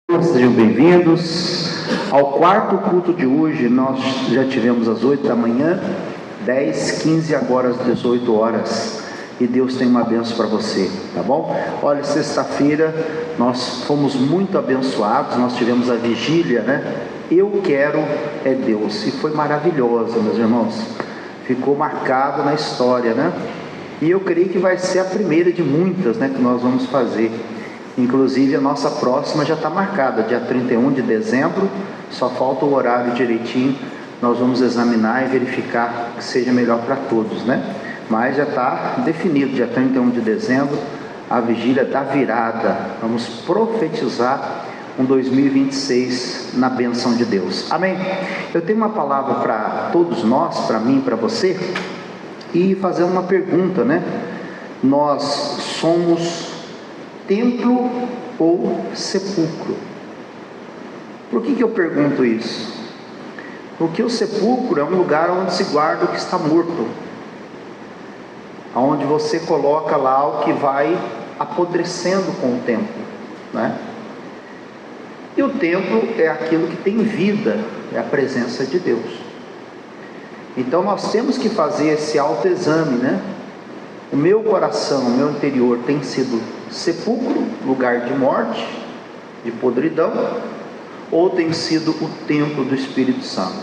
Sejam bem-vindos ao quarto culto de hoje. Nós já tivemos às 8 da manhã, 10, 15, agora às 18 horas. E Deus tem uma bênção para você, tá bom? Olha, sexta-feira nós fomos muito abençoados, nós tivemos a vigília, né? Eu quero é Deus, e foi maravilhosa, meus irmãos. Ficou marcado na história, né? E eu creio que vai ser a primeira de muitas, né, que nós vamos fazer. Inclusive a nossa próxima já está marcada, dia 31 de dezembro, só falta o horário direitinho, nós vamos examinar e verificar que seja melhor para todos, né? Mas já está definido, dia 31 de dezembro, a vigília da virada. Vamos profetizar um 2026 na bênção de Deus, amém? Eu tenho uma palavra para todos nós, para mim, para você, e fazer uma pergunta, né? Nós somos templo ou sepulcro? Por que eu pergunto isso? Porque o sepulcro é um lugar onde se guarda o que está morto, onde você coloca lá o que vai apodrecendo com o tempo, né? E o templo é aquilo que tem vida, é a presença de Deus. Então nós temos que fazer esse autoexame, né? O meu coração, o meu interior tem sido sepulcro, lugar de morte, de podridão, ou tem sido o templo do Espírito Santo?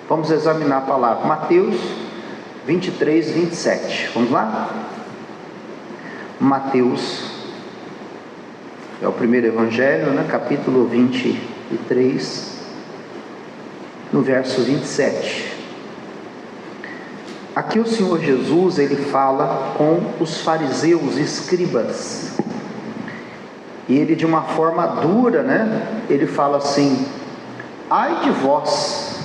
Vamos examinar a palavra, Mateus 23, 27, vamos lá? Mateus, é o primeiro evangelho, né? Capítulo 23, no verso 27. Aqui o Senhor Jesus, ele fala com os fariseus e escribas, e ele, de uma forma dura, né, ele fala assim: ai de vós.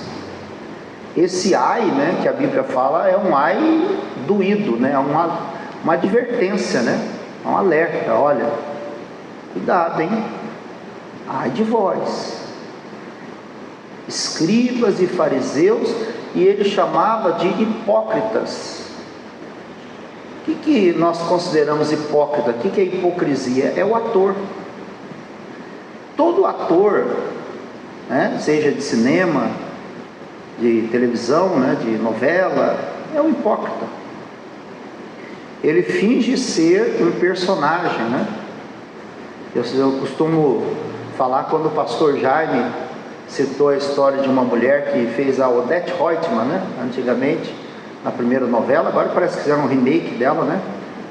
Esse ai, né, que a Bíblia fala, é um ai doído, né, uma advertência, né, um alerta. Olha, cuidado, hein, ai de vós, escribas e fariseus. E ele chamava de hipócritas. O que nós consideramos hipócrita? O que é hipocrisia? É o ator. Todo ator, né, seja de cinema, de televisão, né, de novela, é um hipócrita. Ele finge ser um personagem, né? Eu costumo falar, quando o pastor Jaime citou a história de uma mulher que fez a Odete Roitman, né, antigamente, na primeira novela. Agora parece que fizeram um remake dela, né,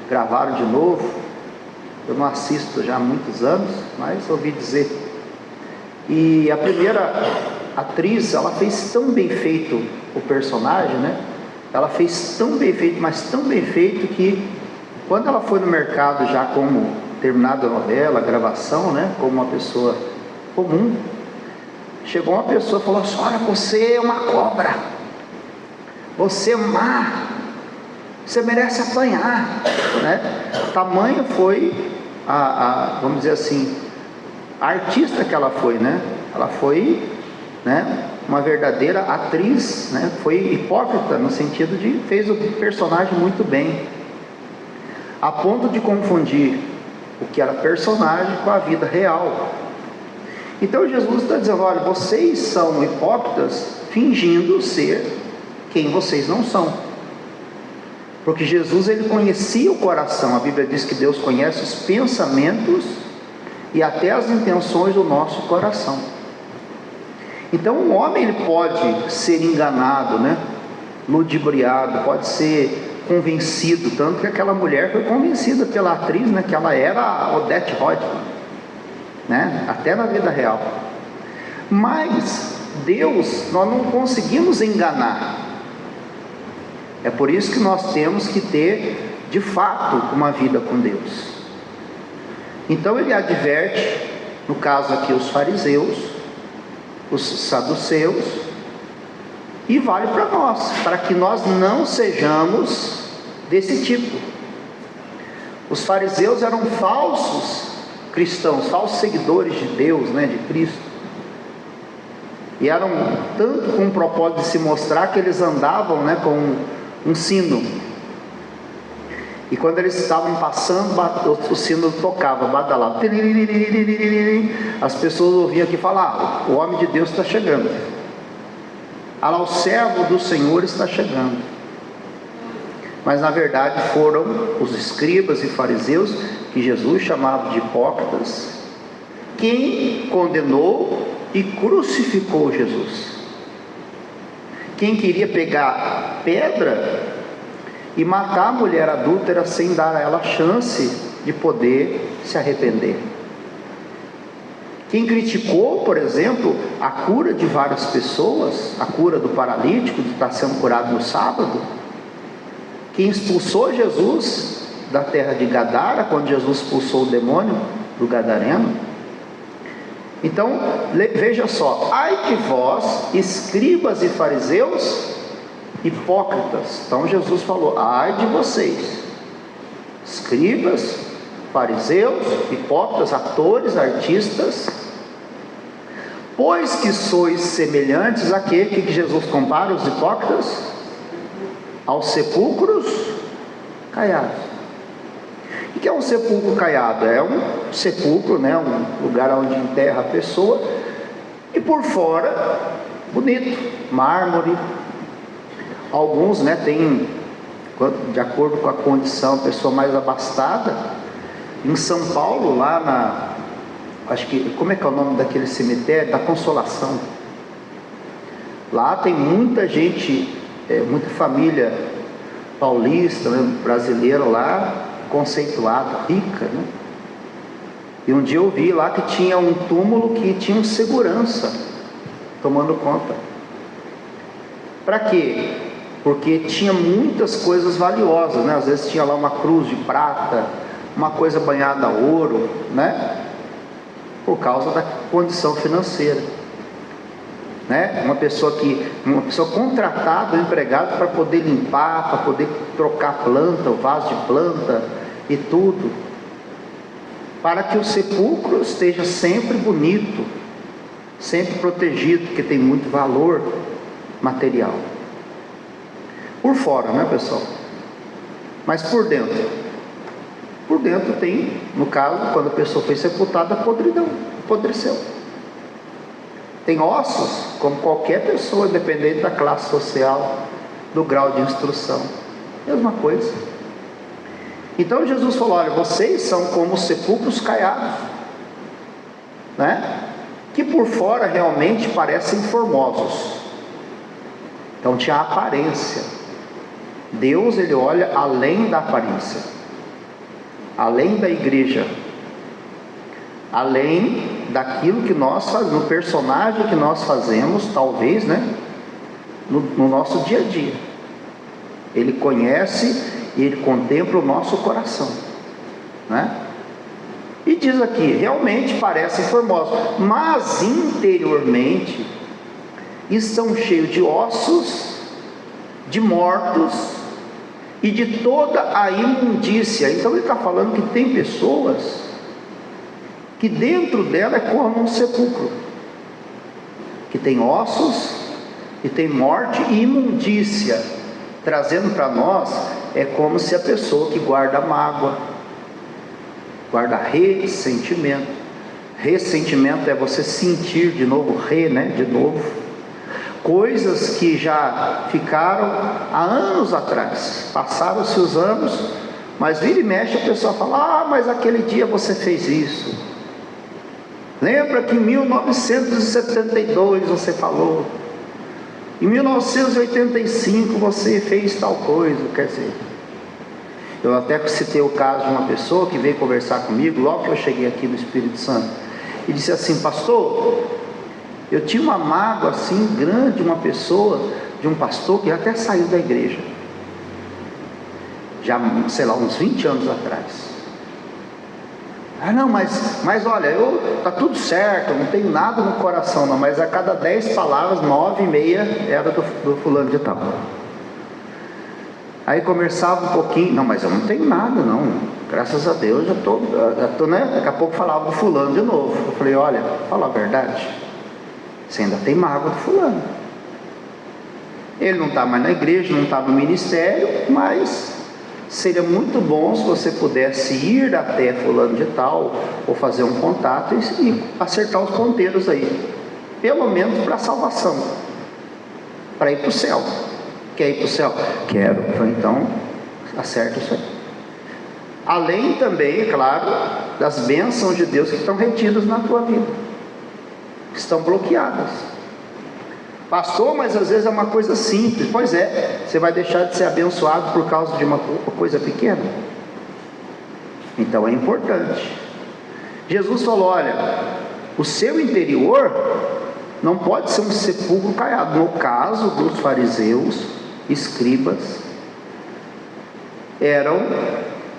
gravaram de novo. Eu não assisto já há muitos anos, mas ouvi dizer. E a primeira atriz, ela fez tão bem feito o personagem, né, ela fez tão bem feito, mas tão bem feito, que quando ela foi no mercado já como terminada a novela, a gravação, né, como uma pessoa comum, chegou uma pessoa e falou assim: olha, você é uma cobra, você é má, você merece apanhar, né? Tamanho foi vamos dizer assim, a artista que ela foi, né? Ela foi, né, uma verdadeira atriz, né? Foi hipócrita no sentido de fez o personagem muito bem, a ponto de confundir o que era personagem com a vida real. Então Jesus está dizendo: olha, vocês são hipócritas, fingindo ser quem vocês não são. Porque Jesus, ele conhecia o coração. A Bíblia diz que Deus conhece os pensamentos e até as intenções do nosso coração. Então o homem, ele pode ser enganado, né, ludibriado, pode ser convencido, tanto que aquela mulher foi convencida pela atriz, né, que ela era a Odete Roitman, né? Até na vida real. Mas Deus, nós não conseguimos enganar. É por isso que nós temos que ter, de fato, uma vida com Deus. Então ele adverte, no caso aqui, os fariseus, os saduceus, e vale para nós, para que nós não sejamos desse tipo. Os fariseus eram falsos cristãos, falsos seguidores de Deus, né, de Cristo, e eram tanto com o propósito de se mostrar, que eles andavam, né, com um sino. E quando eles estavam passando, o sino tocava, badalava. As pessoas ouviam aqui falar: o homem de Deus está chegando. Ah lá, o servo do Senhor está chegando. Mas na verdade foram os escribas e fariseus, que Jesus chamava de hipócritas, quem condenou e crucificou Jesus. Quem queria pegar pedra e matar a mulher adúltera sem dar a ela chance de poder se arrepender. Quem criticou, por exemplo, a cura de várias pessoas, a cura do paralítico, de estar sendo curado no sábado. Quem expulsou Jesus da terra de Gadara, quando Jesus expulsou o demônio do gadareno. Então, veja só: ai de vós, escribas e fariseus, hipócritas. Então Jesus falou: ai de vocês, escribas, fariseus, hipócritas, atores, artistas, pois que sois semelhantes a quê? Que Jesus compara os hipócritas? Aos sepulcros caiados. O que é um sepulcro caiado? É um sepulcro, né? Um lugar onde enterra a pessoa, e por fora, bonito, mármore. Alguns, né, tem, de acordo com a condição, a pessoa mais abastada. Em São Paulo, lá acho que, como é que é o nome daquele cemitério? Da Consolação. Lá tem muita gente, muita família paulista, né, brasileira lá, conceituada, rica, né? E um dia eu vi lá que tinha um túmulo que tinha um segurança tomando conta. Para quê? Porque tinha muitas coisas valiosas, né? Às vezes tinha lá uma cruz de prata, uma coisa banhada a ouro, né? Por causa da condição financeira, né? Uma pessoa contratada, um empregado, para poder limpar, para poder trocar planta, o vaso de planta e tudo, para que o sepulcro esteja sempre bonito, sempre protegido, porque tem muito valor material. Por fora, né, pessoal? Mas por dentro? Por dentro tem, no caso, quando a pessoa foi sepultada, podridão, apodreceu. Tem ossos, como qualquer pessoa, independente da classe social, do grau de instrução. Mesma coisa. Então Jesus falou: olha, vocês são como sepulcros caiados, né? Que por fora realmente parecem formosos. Então tinha a aparência. Deus, ele olha além da aparência, além da igreja, além daquilo que nós fazemos, no personagem que nós fazemos, talvez, né, no nosso dia a dia. Ele conhece e ele contempla o nosso coração, né? E diz aqui: realmente parecem formosos, mas interiormente estão cheios de ossos, de mortos e de toda a imundícia. Então ele está falando que tem pessoas que dentro dela é como um sepulcro, que tem ossos e tem morte e imundícia, trazendo para nós, é como se a pessoa que guarda mágoa, guarda ressentimento. Ressentimento é você sentir de novo, de novo, coisas que já ficaram há anos atrás, passaram-se os anos, mas vira e mexe a pessoa fala: ah, mas aquele dia você fez isso, lembra que em 1972 você falou, em 1985 você fez tal coisa. Quer dizer, eu até citei o caso de uma pessoa que veio conversar comigo logo que eu cheguei aqui no Espírito Santo, e disse assim: pastor, eu tinha uma mágoa assim grande, uma pessoa, de um pastor que até saiu da igreja, já, sei lá, uns 20 anos atrás. Ah, não, mas olha, tá tudo certo, eu não tenho nada no coração não, mas a cada 10 palavras, 9,5 era do fulano de tal. Aí conversava um pouquinho: não, mas eu não tenho nada não, graças a Deus, já tô, né? Daqui a pouco falava do fulano de novo. Eu falei: olha, fala a verdade, você ainda tem mágoa do fulano. Ele não está mais na igreja, não está no ministério, mas seria muito bom se você pudesse ir até fulano de tal, ou fazer um contato e acertar os ponteiros aí, pelo menos para a salvação, para ir para o céu. Quer ir para o céu? Quero. Então, acerta isso aí. Além também, é claro, das bênçãos de Deus que estão retidas na tua vida, que estão bloqueadas. Pastor, mas às vezes é uma coisa simples. Pois é, você vai deixar de ser abençoado por causa de uma coisa pequena? Então é importante. Jesus falou: olha, o seu interior não pode ser um sepulcro caiado. No caso dos fariseus, escribas, eram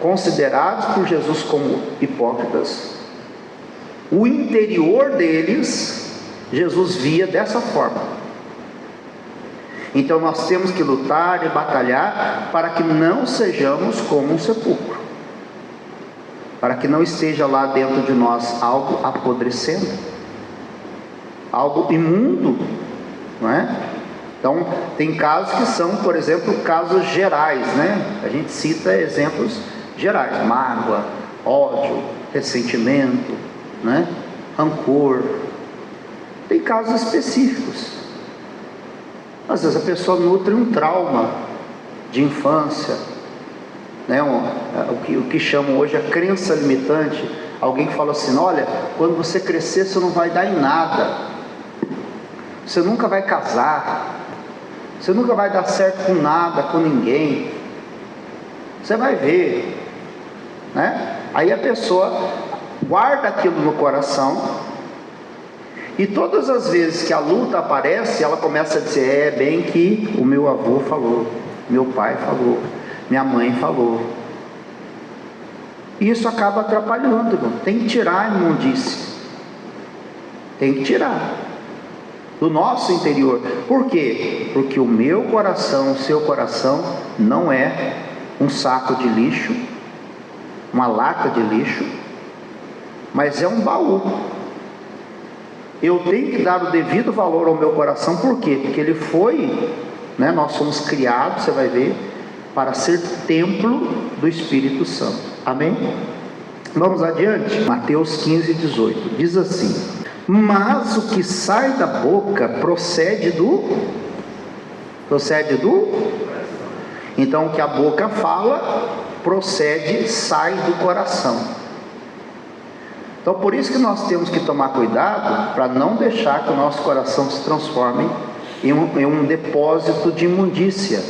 considerados por Jesus como hipócritas. O interior deles, Jesus via dessa forma. Então nós temos que lutar e batalhar para que não sejamos como um sepulcro, para que não esteja lá dentro de nós algo apodrecendo, algo imundo, não é? Então tem casos que são, por exemplo, casos gerais, né? A gente cita exemplos gerais: mágoa, ódio, ressentimento, né? Rancor. Tem casos específicos. Às vezes a pessoa nutre um trauma de infância, né? O que chamam hoje a crença limitante. Alguém que fala assim: olha, quando você crescer você não vai dar em nada, você nunca vai casar, você nunca vai dar certo com nada, com ninguém, você vai ver, né? Aí a pessoa guarda aquilo no coração, e todas as vezes que a luta aparece, ela começa a dizer: é bem que o meu avô falou, meu pai falou, minha mãe falou. E isso acaba atrapalhando, irmão. Tem que tirar a imundície, tem que tirar do nosso interior. Por quê? Porque o meu coração, o seu coração, não é um saco de lixo, uma lata de lixo, mas é um baú. Eu tenho que dar o devido valor ao meu coração. Por quê? Porque ele foi, né, nós somos criados, você vai ver, para ser templo do Espírito Santo. Amém? Vamos adiante. Mateus 15, 18 diz assim: mas o que sai da boca procede do... Então o que a boca fala procede, sai do coração. Então por isso que nós temos que tomar cuidado para não deixar que o nosso coração se transforme em um depósito de imundícia.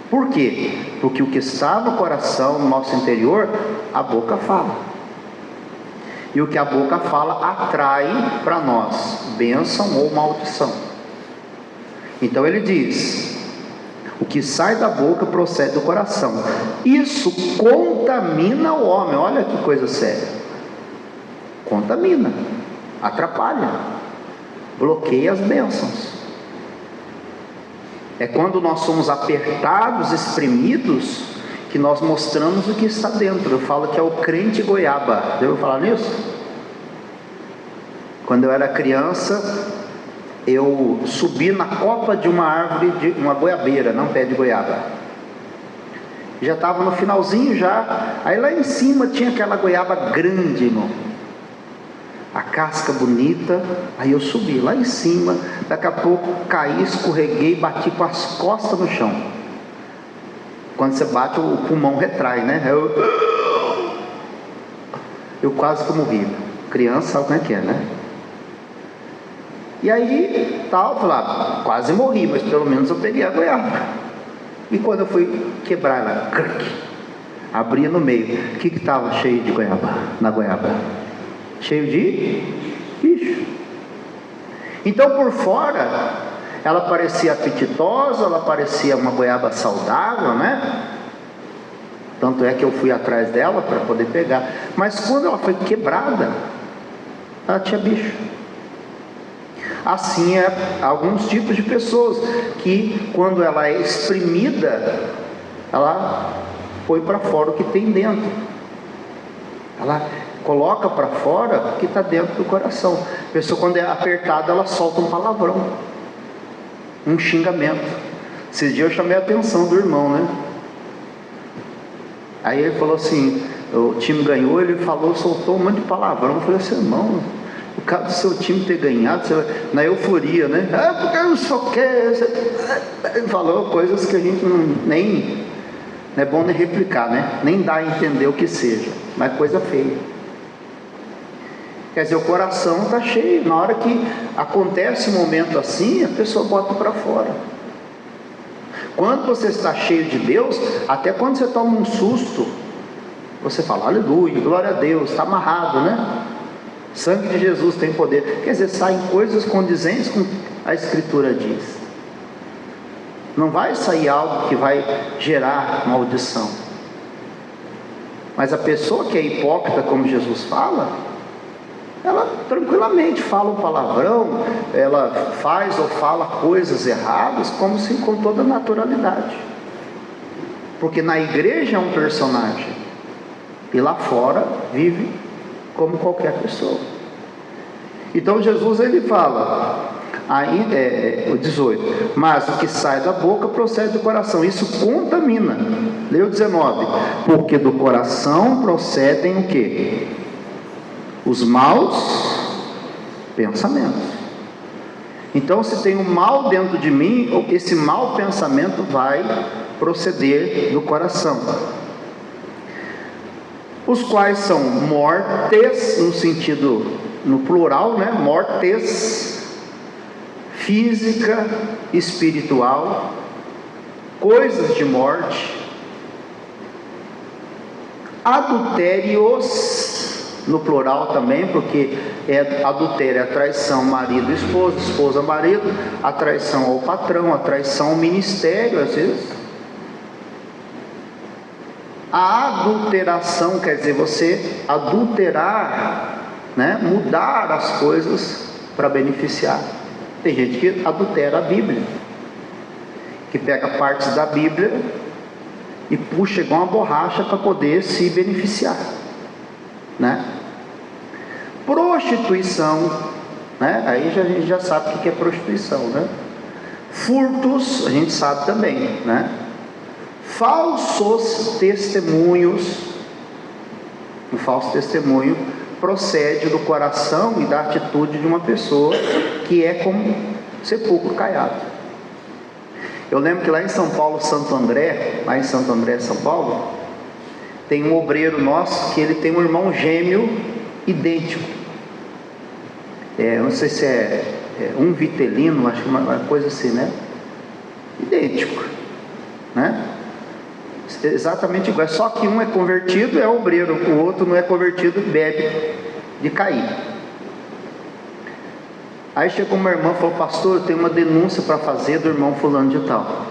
Por quê? Porque o que está no coração, no nosso interior, a boca fala. E o que a boca fala atrai para nós bênção ou maldição. Então ele diz: o que sai da boca procede do coração. Isso contamina o homem. Olha que coisa séria. Contamina, atrapalha, bloqueia as bênçãos. É quando nós somos apertados, espremidos, que nós mostramos o que está dentro. Eu falo que é o crente goiaba. Já ouviu falar nisso? Quando eu era criança, eu subi na copa de uma árvore, de uma goiabeira, não pé de goiaba. Já estava no finalzinho já. Aí lá em cima tinha aquela goiaba grande, irmão, a casca bonita. Aí eu subi lá em cima, daqui a pouco caí, escorreguei, bati com as costas no chão. Quando você bate, o pulmão retrai, né? Eu quase que morri. Criança sabe como é que é, né? E aí, tal, falava, quase morri, mas pelo menos eu peguei a goiaba. E quando eu fui quebrar ela, abria no meio, o que estava cheio de goiaba, na goiaba? Cheio de bicho. Então por fora ela parecia apetitosa, ela parecia uma goiaba saudável, né? Tanto é que eu fui atrás dela para poder pegar. Mas quando ela foi quebrada, ela tinha bicho. Assim é alguns tipos de pessoas que, quando ela é exprimida, ela põe para fora o que tem dentro. Ela coloca para fora o que está dentro do coração. A pessoa, quando é apertada, ela solta um palavrão, um xingamento. Esses dias eu chamei a atenção do irmão, né? Aí ele falou assim, o time ganhou, ele falou, soltou um monte de palavrão. Eu falei assim, irmão, o caso do seu time ter ganhado, você vai, na euforia, né? Porque eu só quero. Ele falou coisas que a gente nem é bom nem replicar, né? Nem dá a entender o que seja, mas coisa feia. Quer dizer, o coração está cheio. Na hora que acontece um momento assim, a pessoa bota para fora. Quando você está cheio de Deus, até quando você toma um susto, você fala, aleluia, glória a Deus, está amarrado, né? Sangue de Jesus tem poder. Quer dizer, saem coisas condizentes com a Escritura diz. Não vai sair algo que vai gerar maldição. Mas a pessoa que é hipócrita, como Jesus fala, ela tranquilamente fala um palavrão, ela faz ou fala coisas erradas, como se com toda naturalidade. Porque na igreja é um personagem, e lá fora vive como qualquer pessoa. Então Jesus ele fala, o 18, mas o que sai da boca procede do coração, isso contamina. Lê o 19, porque do coração procedem o quê? Os maus pensamentos. Então, se tem um mal dentro de mim, esse mau pensamento vai proceder do coração, os quais são mortes, no sentido, no plural, né? Mortes, física, espiritual, coisas de morte, adultérios, no plural também, porque adultério é a traição marido e esposa, esposa marido, a traição ao patrão, a traição ao ministério, às vezes. A adulteração quer dizer você adulterar, né? Mudar as coisas para beneficiar. Tem gente que adultera a Bíblia, que pega partes da Bíblia e puxa igual uma borracha para poder se beneficiar, né? Prostituição, né? Aí a gente já sabe o que é prostituição, né? Furtos, a gente sabe também, né? Falsos testemunhos. O falso testemunho procede do coração e da atitude de uma pessoa que é como sepulcro caiado. Eu lembro que lá em São Paulo, Santo André, lá em Santo André, São Paulo, tem um obreiro nosso que ele tem um irmão gêmeo idêntico. Não sei se é um vitelino, acho que uma coisa assim, né? Idêntico, né? Exatamente igual, só que um é convertido, é obreiro, o outro não é convertido, bebe de cair. Aí chegou uma irmã e falou, pastor, eu tenho uma denúncia para fazer do irmão fulano de tal.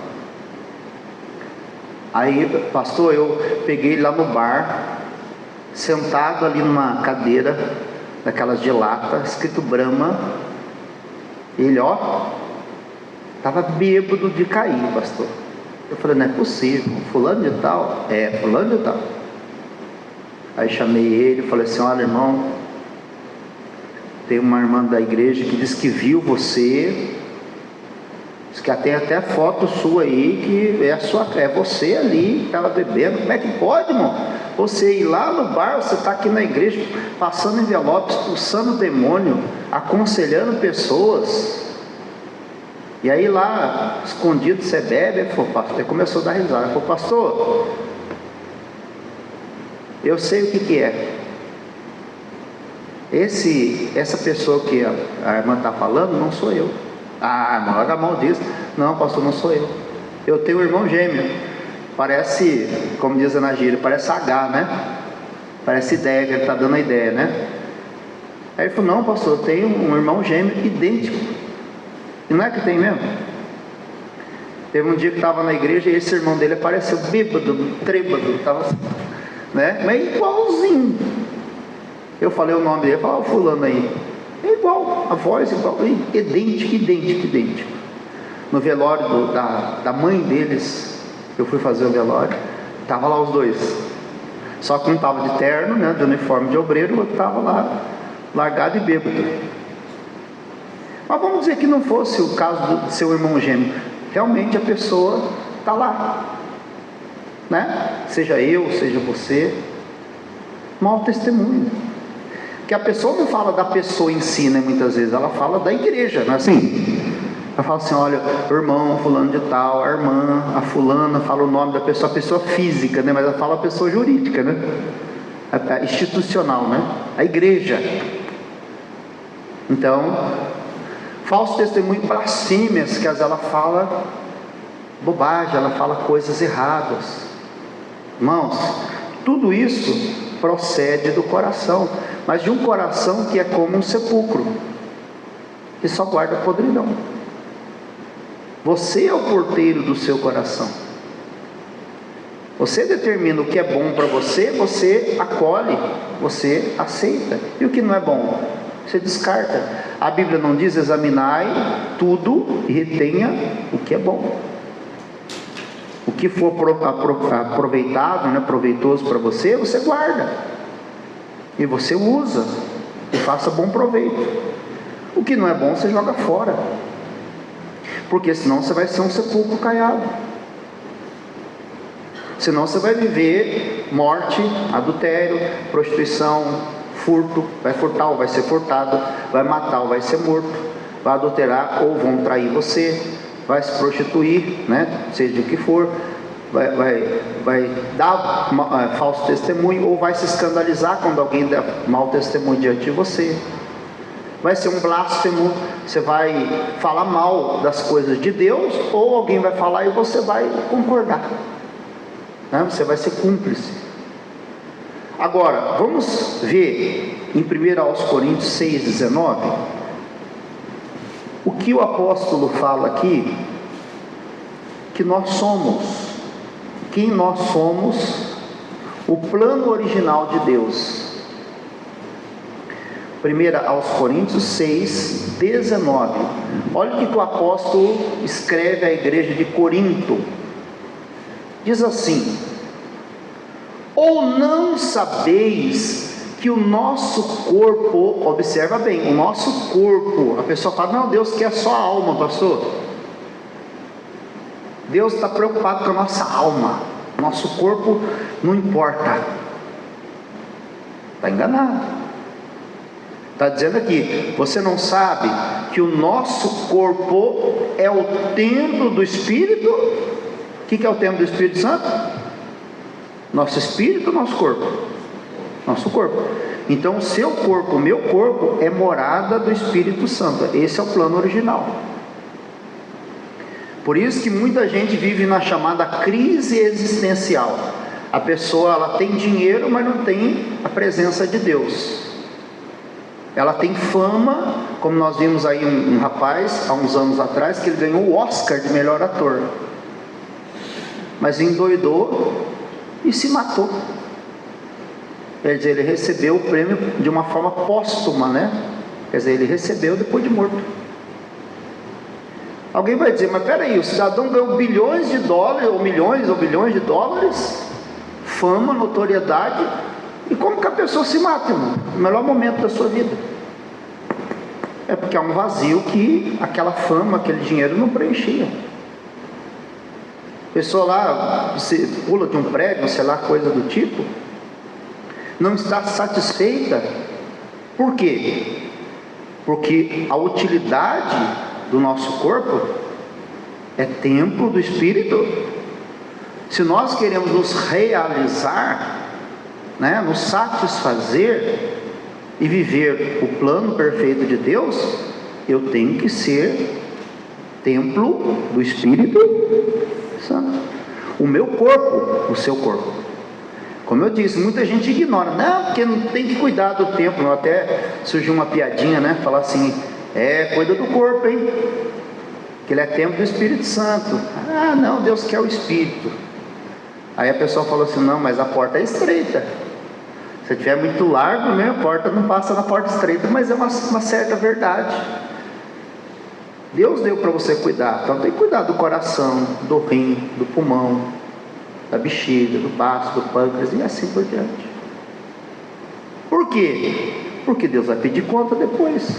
Aí, pastor, eu peguei lá no bar, sentado ali numa cadeira, daquelas de lata, escrito Brahma, ele, estava bêbado de cair, pastor. Eu falei, não é possível, fulano de tal? Fulano de tal. Aí chamei ele, falei assim, olha irmão, tem uma irmã da igreja que diz que viu você, diz que tem até foto sua aí, que é você ali, que estava bebendo. Como é que pode, irmão? Você ir lá no bar, você está aqui na igreja, passando envelopes, expulsando o demônio, aconselhando pessoas, e aí lá, escondido, você bebe. Ele começou a dar risada, ele falou, pastor, eu sei o que é. Essa pessoa que a irmã está falando, não sou eu. Irmão, larga a mão disso. Não, pastor, não sou eu. Eu tenho um irmão gêmeo. Parece, como diz a Ana Gíria, parece H, né? Parece ideia, que ele está dando a ideia, né? Aí ele falou, não, pastor, eu tenho um irmão gêmeo idêntico. E não é que tem mesmo? Teve um dia que estava na igreja e esse irmão dele apareceu bêbado, trêbado, estava, né? Mas igualzinho. Eu falei o nome dele, falei, fulano aí. É igual, a voz igual, idêntico. No velório da mãe deles, eu fui fazer o velório, estava lá os dois. Só que um estava de terno, né, de uniforme de obreiro, o outro estava lá, largado e bêbado. Mas vamos dizer que não fosse o caso do seu irmão gêmeo. Realmente a pessoa está lá, né? Seja eu, seja você. Mau testemunho. Que a pessoa não fala da pessoa em si, né? Muitas vezes ela fala da igreja, não é assim? Ela fala assim, olha, o irmão fulano de tal, a irmã, a fulana, fala o nome da pessoa, a pessoa física, né? Mas ela fala a pessoa jurídica, né? A institucional, né? A igreja. Então, falso testemunho, blasfêmias, que às vezes ela fala bobagem, ela fala coisas erradas. Irmãos, tudo isso procede do coração, mas de um coração que é como um sepulcro, que só guarda podridão. Você é o porteiro do seu coração. Você determina o que é bom para você, você acolhe, você aceita. E o que não é bom, você descarta. A Bíblia não diz: examinai tudo e retenha o que é bom. O que for aproveitado, né, proveitoso para você, você guarda. E você usa. E faça bom proveito. O que não é bom, você joga fora. Porque senão você vai ser um sepulcro caiado. Senão você vai viver morte, adultério, prostituição, furto. Vai furtar ou vai ser furtado. Vai matar ou vai ser morto. Vai adulterar ou vão trair você. Vai se prostituir, né? Seja o que for. Vai dar falso testemunho, ou vai se escandalizar quando alguém der mau testemunho diante de você. Vai ser um blasfemo, você vai falar mal das coisas de Deus, ou alguém vai falar e você vai concordar, né? Você vai ser cúmplice. Agora, vamos ver em 1 Coríntios 6,19, o que o apóstolo fala aqui, que nós somos, quem nós somos, o plano original de Deus. 1 Coríntios 6,19. Olha o que o apóstolo escreve à igreja de Corinto. Diz assim: ou não sabeis que o nosso corpo, observa bem, o nosso corpo, a pessoa fala, não, Deus quer só a alma, pastor. Deus está preocupado com a nossa alma, nosso corpo não importa. Está enganado. Está dizendo aqui, você não sabe que o nosso corpo é o templo do Espírito? O que é o templo do Espírito Santo? Nosso espírito ou nosso corpo? Nosso corpo. Então o seu corpo, o meu corpo, é morada do Espírito Santo. Esse é o plano original. Por isso que muita gente vive na chamada crise existencial. A pessoa, ela tem dinheiro, mas não tem a presença de Deus. Ela tem fama, como nós vimos aí um rapaz, há uns anos atrás, que ele ganhou o Oscar de melhor ator. Mas endoidou e se matou. Quer dizer, ele recebeu o prêmio de uma forma póstuma, né? Quer dizer, ele recebeu depois de morto. Alguém vai dizer, mas peraí, o cidadão ganhou bilhões de dólares, ou milhões ou bilhões de dólares, fama, notoriedade, e como que a pessoa se mata, irmão? No melhor momento da sua vida. É porque há um vazio que aquela fama, aquele dinheiro não preenchia. A pessoa lá, você pula de um prédio, sei lá, coisa do tipo, não está satisfeita. Por quê? Porque a utilidade do nosso corpo é templo do Espírito. Se nós queremos nos realizar, né, nos satisfazer e viver o plano perfeito de Deus, eu tenho que ser templo do Espírito Santo. O meu corpo, o seu corpo. Como eu disse, muita gente ignora, não, porque não tem que cuidar do templo. Até surgiu uma piadinha, né, falar assim, cuida do corpo, hein, que ele é templo do Espírito Santo. Ah, não, Deus quer o Espírito. Aí a pessoa falou assim, não, mas a porta é estreita. Se tiver muito largo, né, a porta não passa na porta estreita, mas é uma certa verdade. Deus deu para você cuidar, então tem que cuidar do coração, do rim, do pulmão, da bexiga, do baço, do pâncreas e assim por diante. Por quê? Porque Deus vai pedir conta depois.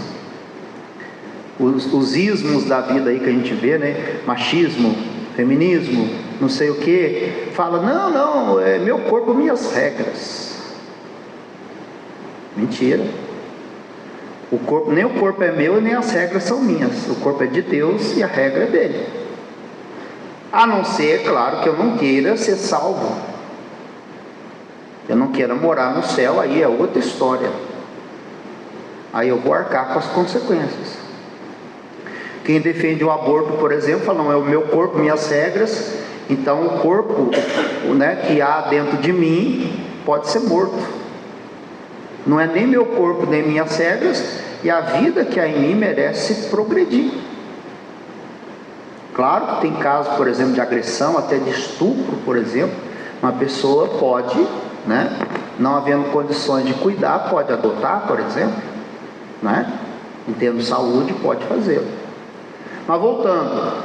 Os ismos da vida aí que a gente vê, né? Machismo, feminismo, não sei o que, fala, não, é meu corpo, minhas regras. Mentira. Nem o corpo é meu, nem as regras são minhas. O corpo é de Deus e a regra é dele. A não ser, claro, que eu não queira ser salvo, eu não queira morar no céu, aí é outra história. Aí eu vou arcar com as consequências. Quem defende o aborto, por exemplo, fala, não, é o meu corpo, minhas regras, então o corpo, né, que há dentro de mim pode ser morto. Não é nem meu corpo, nem minhas regras, e a vida que há em mim merece progredir. Claro que tem casos, por exemplo, de agressão, até de estupro, por exemplo, uma pessoa pode, né, não havendo condições de cuidar, pode adotar, por exemplo, né, em termos de saúde, pode fazê-lo. Mas voltando,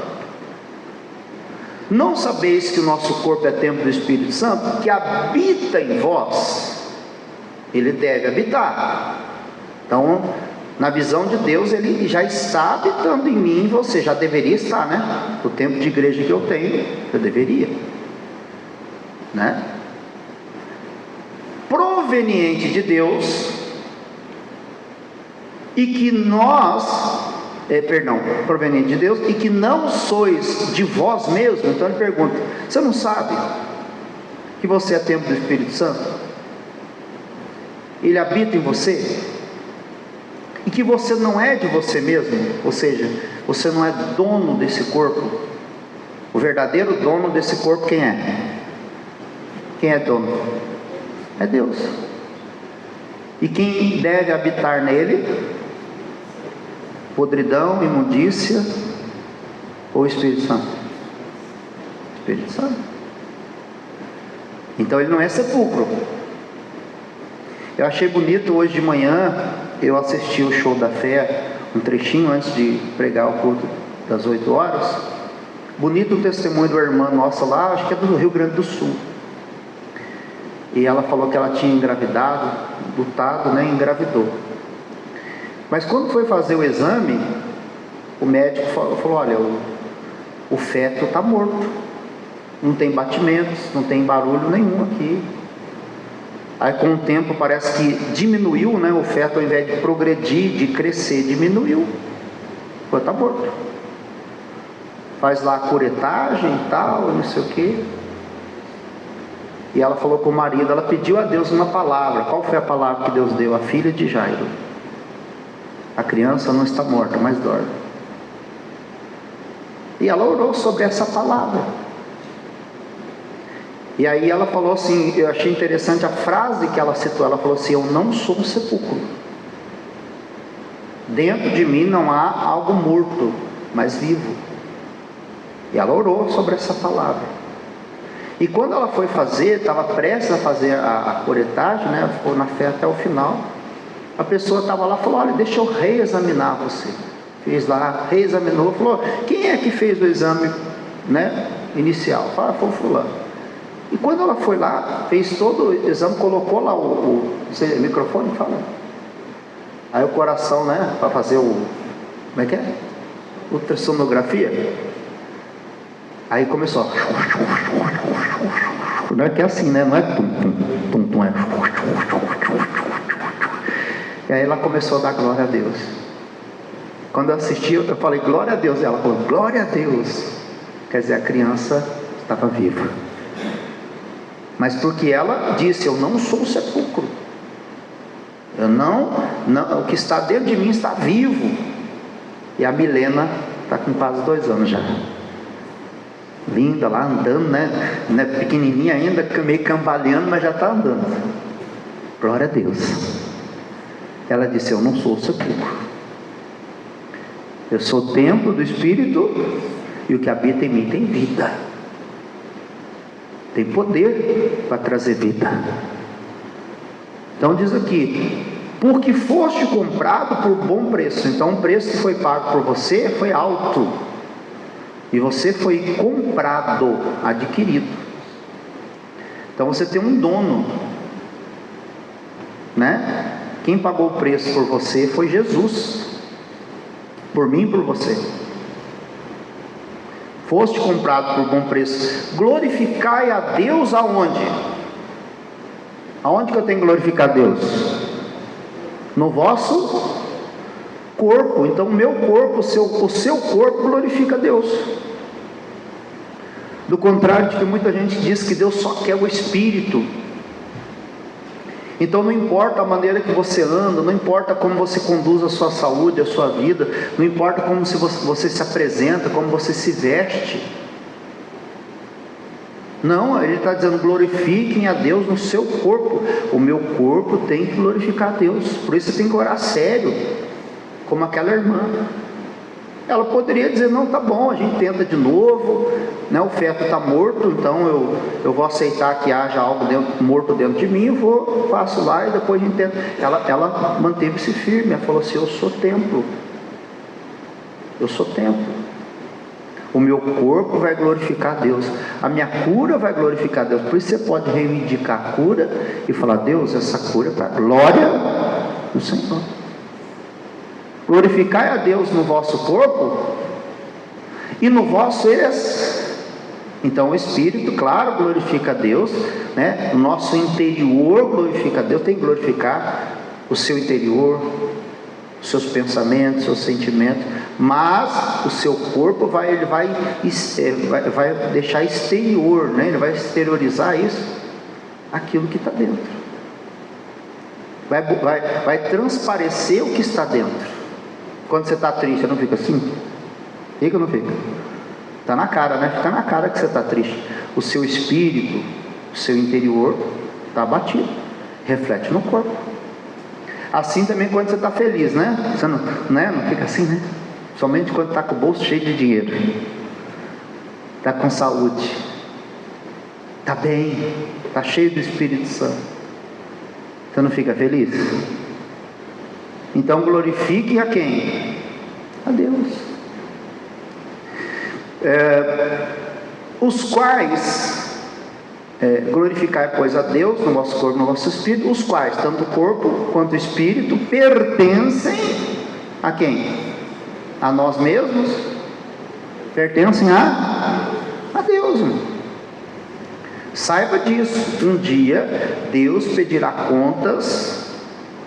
não sabeis que o nosso corpo é templo do Espírito Santo, que habita em vós? Ele deve habitar. Então, na visão de Deus, ele já está habitando em mim, você já deveria estar, né? O tempo de igreja que eu tenho, eu deveria, né? Proveniente de Deus, e que nós, proveniente de Deus, e que não sois de vós mesmos. Então ele pergunta, você não sabe que você é templo do Espírito Santo? Ele habita em você? E que você não é de você mesmo, ou seja, você não é dono desse corpo. O verdadeiro dono desse corpo quem é? Quem é dono? É Deus. E quem deve habitar nele? Podridão, imundícia ou Espírito Santo? Espírito Santo. Então ele não é sepulcro. Eu achei bonito hoje de manhã, eu assisti o show da fé, um trechinho antes de pregar o culto das 8 horas. Bonito o testemunho da irmã nossa lá, acho que é do Rio Grande do Sul. E ela falou que ela tinha engravidado, lutado, né, engravidou. Mas quando foi fazer o exame, o médico falou, olha, o feto está morto, não tem batimentos, não tem barulho nenhum aqui. Aí com o tempo parece que diminuiu, né, o feto, ao invés de progredir, de crescer, diminuiu. Está morto. Faz lá a curetagem e tal, não sei o que. E ela falou com o marido, ela pediu a Deus uma palavra. Qual foi a palavra que Deus deu? A filha de Jairo. A criança não está morta, mas dorme. E ela orou sobre essa palavra. E aí ela falou assim, eu achei interessante a frase que ela citou. Ela falou assim, eu não sou um sepulcro. Dentro de mim não há algo morto, mas vivo. E ela orou sobre essa palavra. E quando ela foi fazer, estava prestes a fazer a curetagem, né? Ela ficou na fé até o final. A pessoa estava lá e falou, olha, deixa eu reexaminar você. Fez lá, reexaminou, falou, quem é que fez o exame, né, inicial? Falou, foi o fulano. E quando ela foi lá, fez todo o exame, colocou lá o microfone, fala. Aí o coração, né, para fazer como é que é? Ultrassonografia. Aí começou. Não é que é assim, né? Não é tum, tum, tum, tum, é. E aí ela começou a dar glória a Deus. Quando eu assisti, eu falei, glória a Deus. Ela falou, glória a Deus. Quer dizer, a criança estava viva. Mas porque ela disse, eu não sou um sepulcro. Eu não, o que está dentro de mim está vivo. E a Milena está com quase 2 anos já. Linda lá, andando, né? Pequenininha ainda, meio cambaleando, mas já está andando. Glória a Deus. Ela disse, eu não sou sepulcro. Eu sou o templo do Espírito, e o que habita em mim tem vida. Tem poder para trazer vida. Então diz aqui, porque foste comprado por bom preço. Então o preço que foi pago por você foi alto. E você foi comprado, adquirido. Então você tem um dono, né? Quem pagou o preço por você foi Jesus. Por mim e por você. foste comprado por bom preço. Glorificai a Deus aonde? Aonde que eu tenho que glorificar a Deus? No vosso corpo. Então o meu corpo, o seu corpo glorifica a Deus. Do contrário de que muita gente diz que Deus só quer o espírito. Então não importa a maneira que você anda, não importa como você conduz a sua saúde, a sua vida, não importa como você se apresenta, como você se veste. Não, ele está dizendo: glorifiquem a Deus no seu corpo. O meu corpo tem que glorificar a Deus. Por isso você tem que orar sério, como aquela irmã. Ela poderia dizer: não, tá bom, a gente tenta de novo, né? O feto está morto, então eu vou aceitar que haja algo morto dentro de mim, faço lá e depois a gente tenta. Ela manteve-se firme, ela falou assim: eu sou templo, eu sou templo. O meu corpo vai glorificar a Deus, a minha cura vai glorificar a Deus. Por isso você pode reivindicar a cura e falar: Deus, essa cura é para a glória do Senhor. Glorificai a Deus no vosso corpo e no vosso então o Espírito, claro, glorifica a Deus, né? O nosso interior glorifica a Deus. Tem que glorificar o seu interior, os seus pensamentos, seus sentimentos, mas o seu corpo vai deixar exterior, né? Ele vai exteriorizar isso, aquilo que está dentro, vai transparecer o que está dentro. Quando você está triste, você não fica assim? Fica ou não fica? Está na cara, né? Fica na cara que você está triste. O seu espírito, o seu interior está abatido, reflete no corpo. Assim também quando você está feliz, né? Você não fica assim, né? Somente quando está com o bolso cheio de dinheiro, está com saúde, está bem, está cheio do Espírito Santo. Você não fica feliz? Então glorifiquem a quem? A Deus. Os quais glorificai, pois, a Deus no vosso corpo, no vosso espírito, os quais, tanto o corpo quanto o espírito, pertencem a quem? A nós mesmos? Pertencem a Deus. Saiba disso. Um dia Deus pedirá contas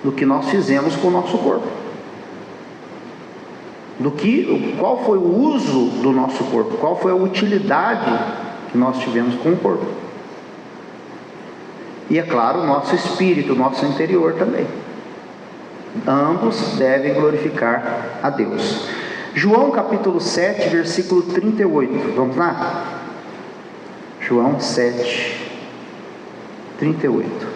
do que nós fizemos com o nosso corpo, qual foi o uso do nosso corpo, qual foi a utilidade que nós tivemos com o corpo. E é claro, o nosso espírito, o nosso interior também. Ambos devem glorificar a Deus. João capítulo 7, versículo 38. Vamos lá? João 7, 38.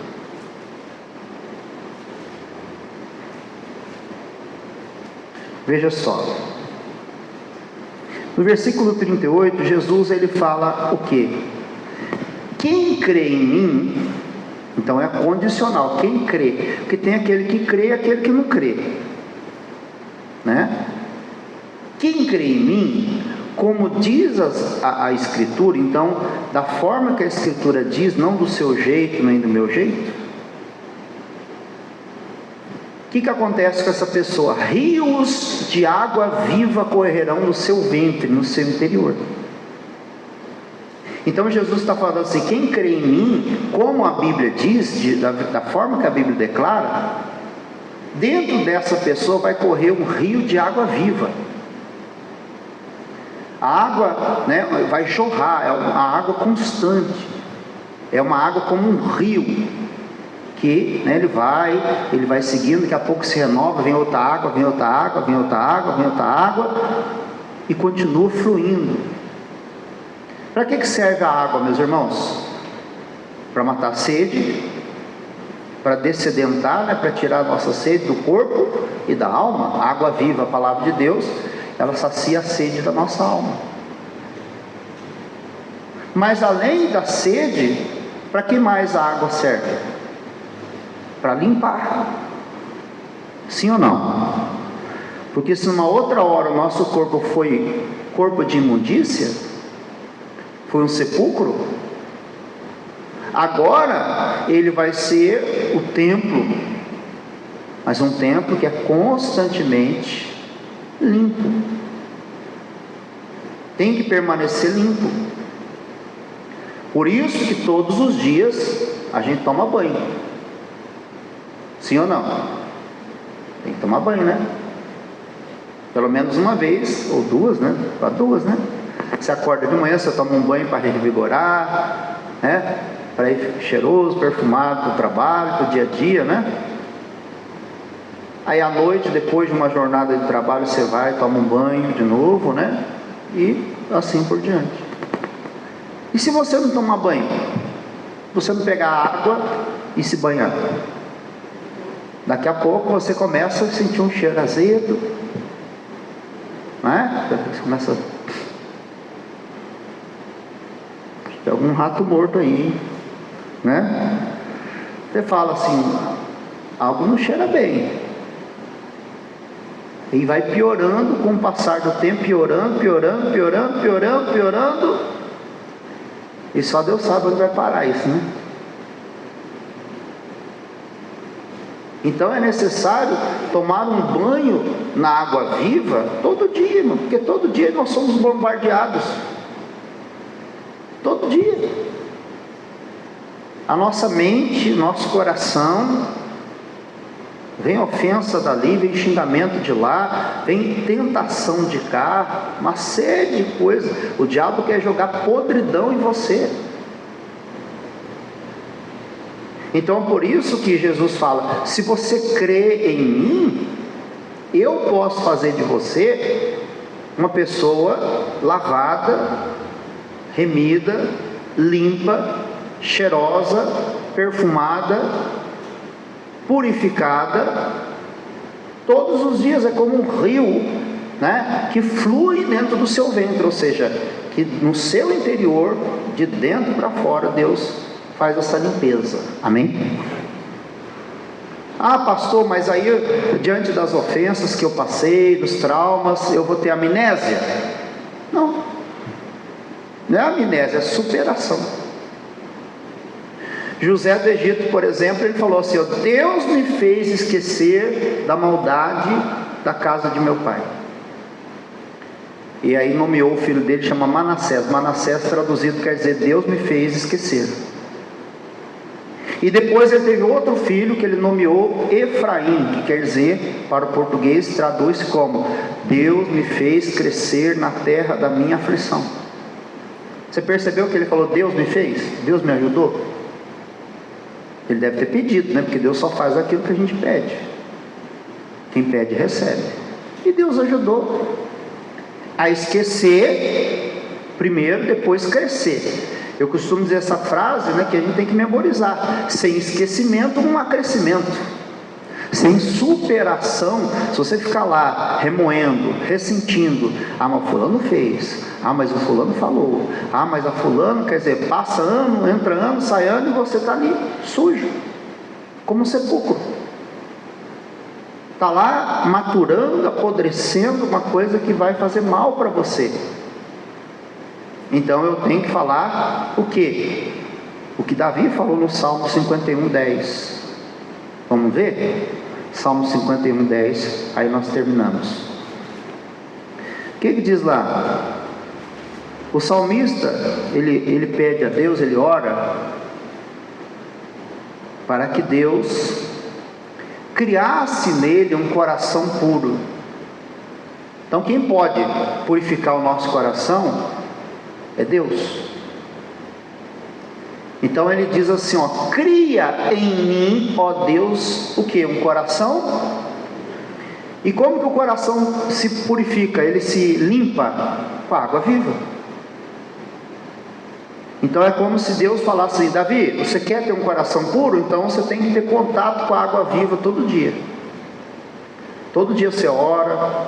Veja só, no versículo 38, Jesus ele fala o quê? Quem crê em mim, então é condicional, quem crê, porque tem aquele que crê e aquele que não crê, né? Quem crê em mim, como diz a Escritura, então, da forma que a Escritura diz, não do seu jeito, nem do meu jeito. O que acontece com essa pessoa? Rios de água viva correrão no seu ventre, no seu interior. Então Jesus está falando assim: quem crê em mim, como a Bíblia diz, da forma que a Bíblia declara, dentro dessa pessoa vai correr um rio de água viva. A água, né, vai jorrar, é uma água constante, é uma água como um rio, que, né, ele vai seguindo, daqui a pouco se renova, vem outra água, vem outra água, vem outra água, vem outra água, e continua fluindo. Para que serve a água, meus irmãos? Para matar a sede, para dessedentar, né, para tirar a nossa sede do corpo e da alma. A água viva, a palavra de Deus, ela sacia a sede da nossa alma. Mas além da sede, para que mais a água serve? Para limpar. Sim ou não? Porque se numa outra hora o nosso corpo foi corpo de imundícia, foi um sepulcro, agora ele vai ser o templo, mas um templo que é constantemente limpo. tem que permanecer limpo. Por isso que todos os dias a gente toma banho. Sim ou não? Tem que tomar banho, né? Pelo menos uma vez, ou duas, né? Para duas, né? Você acorda de manhã, você toma um banho para revigorar, né? Para ir cheiroso, perfumado para o trabalho, para o dia a dia, né? Aí à noite, depois de uma jornada de trabalho, você vai, toma um banho de novo, né? E assim por diante. E se você não tomar banho? Você não pegar água e se banhar? Daqui a pouco você começa a sentir um cheiro azedo, né? Você começa... Tem algum rato morto aí, né? Você fala assim, algo não cheira bem. E vai piorando com o passar do tempo, piorando. E só Deus sabe onde vai parar isso, né? Então é necessário tomar um banho na água viva todo dia, irmão, porque todo dia nós somos bombardeados. Todo dia. A nossa mente, nosso coração, vem ofensa dali, vem xingamento de lá, vem tentação de cá, uma série de coisas. O diabo quer jogar podridão em você. Então por isso que Jesus fala, se você crê em mim, eu posso fazer de você uma pessoa lavada, remida, limpa, cheirosa, perfumada, purificada, todos os dias. É como um rio, né, que flui dentro do seu ventre, ou seja, que no seu interior, de dentro para fora, Deus faz essa limpeza. Amém? Ah, pastor, mas aí diante das ofensas que eu passei, dos traumas, eu vou ter amnésia? Não, não é amnésia, é superação. José do Egito, por exemplo, ele falou assim: Deus me fez esquecer da maldade da casa de meu pai. E aí nomeou o filho dele, chama Manassés. Manassés traduzido quer dizer Deus me fez esquecer. E depois ele teve outro filho que ele nomeou Efraim, que quer dizer, para o português, traduz como Deus me fez crescer na terra da minha aflição. Você percebeu que ele falou Deus me fez? Deus me ajudou? Ele deve ter pedido, né? Porque Deus só faz aquilo que a gente pede. Quem pede, recebe. E Deus ajudou a esquecer primeiro, depois crescer. Eu costumo dizer essa frase, né, que a gente tem que memorizar: sem esquecimento não há crescimento. Sem superação, se você ficar lá remoendo, ressentindo, ah, mas o fulano fez, ah, mas o fulano falou, ah, mas a fulano, quer dizer, passa ano, entra ano, sai ano, e você está ali sujo, como um sepulcro. Está lá maturando, apodrecendo uma coisa que vai fazer mal para você. Então eu tenho que falar o quê? O que Davi falou no Salmo 51:10. Vamos ver? Salmo 51:10, aí nós terminamos. O que diz lá? O salmista, ele pede a Deus, ele ora para que Deus criasse nele um coração puro. Então quem pode purificar o nosso coração é Deus. Então ele diz assim, ó: cria em mim, ó Deus, o que? Um coração. E como que o coração se purifica? Ele se limpa com a água viva. Então é como se Deus falasse assim: Davi, você quer ter um coração puro? Então você tem que ter contato com a água viva todo dia. Todo dia você ora,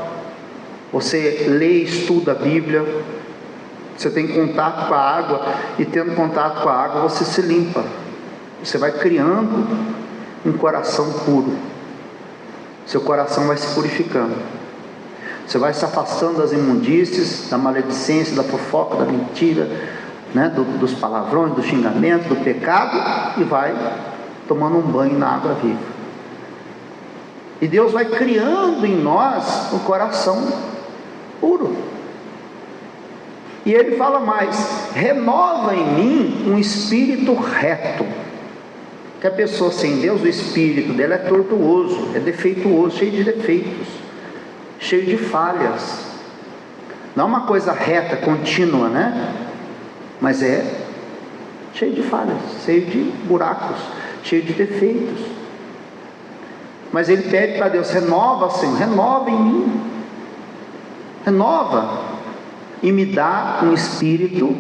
você lê e estuda a Bíblia. Você tem contato com a água, e tendo contato com a água você se limpa. Você vai criando um coração puro. Seu coração vai se purificando. Você vai se afastando das imundícies, da maledicência, da fofoca, da mentira, né? Dos palavrões, do xingamento, do pecado, e vai tomando um banho na água viva. E Deus vai criando em nós um coração puro. E ele fala mais: renova em mim um espírito reto. Que a pessoa sem Deus, o espírito dela é tortuoso, é defeituoso, cheio de defeitos, cheio de falhas. Não é uma coisa reta, contínua, né? Mas é cheio de falhas, cheio de buracos, cheio de defeitos. Mas ele pede para Deus: renova, Senhor, renova em mim, renova, e me dá um espírito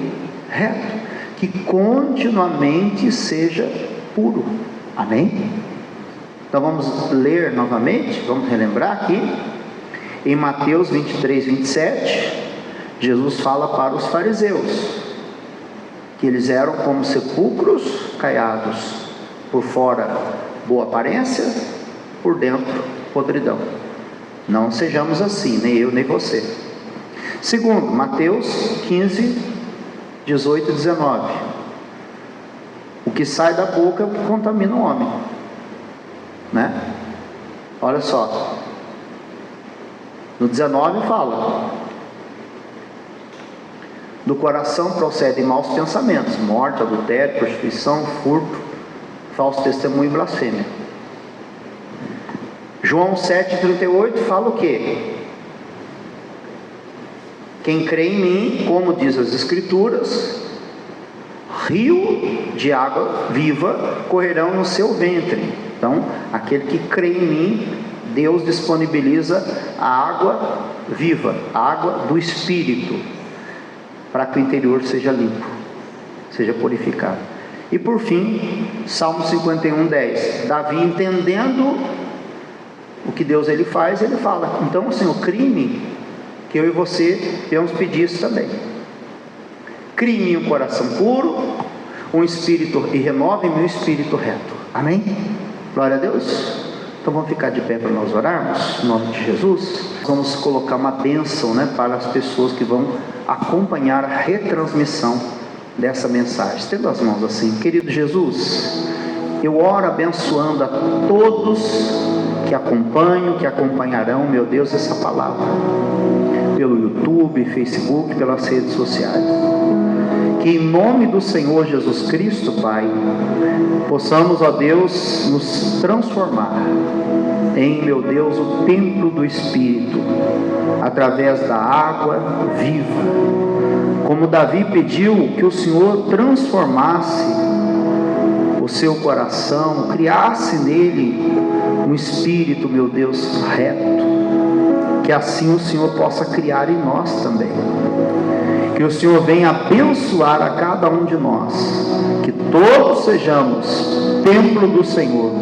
reto, que continuamente seja puro. Amém? Então vamos ler novamente, vamos relembrar aqui, em Mateus 23, 27, Jesus fala para os fariseus, que eles eram como sepulcros caiados, por fora boa aparência, por dentro podridão. Não sejamos assim, nem eu nem você. Segundo, Mateus 15, 18 e 19, o que sai da boca contamina o homem, né? Olha só, no 19 fala: do coração procedem maus pensamentos, morte, adultério, prostituição, furto, falso testemunho e blasfêmia. João 7,38 fala o quê? Quem crê em mim, como diz as Escrituras, rio de água viva correrão no seu ventre. Então, aquele que crê em mim, Deus disponibiliza a água viva, a água do Espírito, para que o interior seja limpo, seja purificado. E por fim, Salmo 51:10, Davi, entendendo o que Deus ele faz, ele fala: então, Senhor, crie-me, que eu e você devemos pedir isso também. Crie-me um coração puro, um espírito, e renove-me um espírito reto. Amém? Glória a Deus. Então vamos ficar de pé para nós orarmos, em nome de Jesus. Vamos colocar uma bênção, né, para as pessoas que vão acompanhar a retransmissão dessa mensagem. Estenda as mãos assim. Querido Jesus, eu oro abençoando a todos que acompanham, que acompanharão, meu Deus, essa palavra, pelo YouTube, Facebook, pelas redes sociais. Que em nome do Senhor Jesus Cristo, Pai, possamos, ó Deus, nos transformar em, meu Deus, o templo do Espírito, através da água viva. Como Davi pediu que o Senhor transformasse o seu coração, criasse nele um espírito, meu Deus, reto, que assim o Senhor possa criar em nós também. Que o Senhor venha abençoar a cada um de nós, que todos sejamos templo do Senhor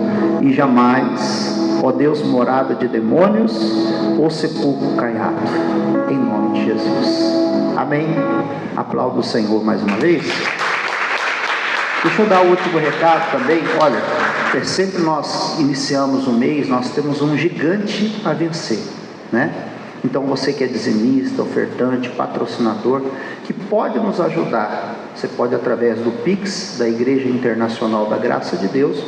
e jamais, ó Deus, morada de demônios ou sepulcro caiado, em nome de Jesus. Amém. Aplaudo o Senhor mais uma vez. Deixa eu dar o último recado também. Olha, sempre nós iniciamos o mês, nós temos um gigante a vencer, né? Então você que é dizimista, ofertante, patrocinador, que pode nos ajudar, você pode, através do Pix da Igreja Internacional da Graça de Deus,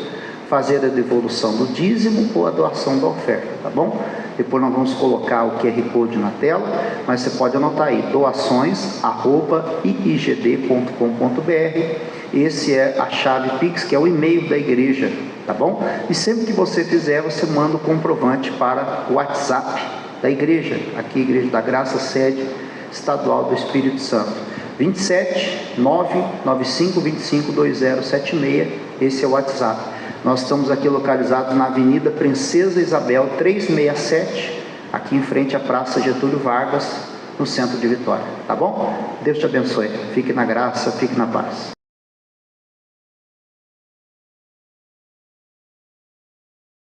fazer a devolução do dízimo ou a doação da oferta, tá bom? Depois nós vamos colocar o QR Code na tela, mas você pode anotar aí: doações@iigd.com.br. Esse é a chave Pix, que é o e-mail da igreja, tá bom? E sempre que você fizer, você manda o comprovante para o WhatsApp da igreja, aqui, Igreja da Graça, sede estadual do Espírito Santo, 27 995 25 2076. Esse é o WhatsApp. Nós estamos aqui localizados na Avenida Princesa Isabel 367, aqui em frente à Praça Getúlio Vargas, no centro de Vitória, tá bom? Deus te abençoe, fique na graça, fique na paz.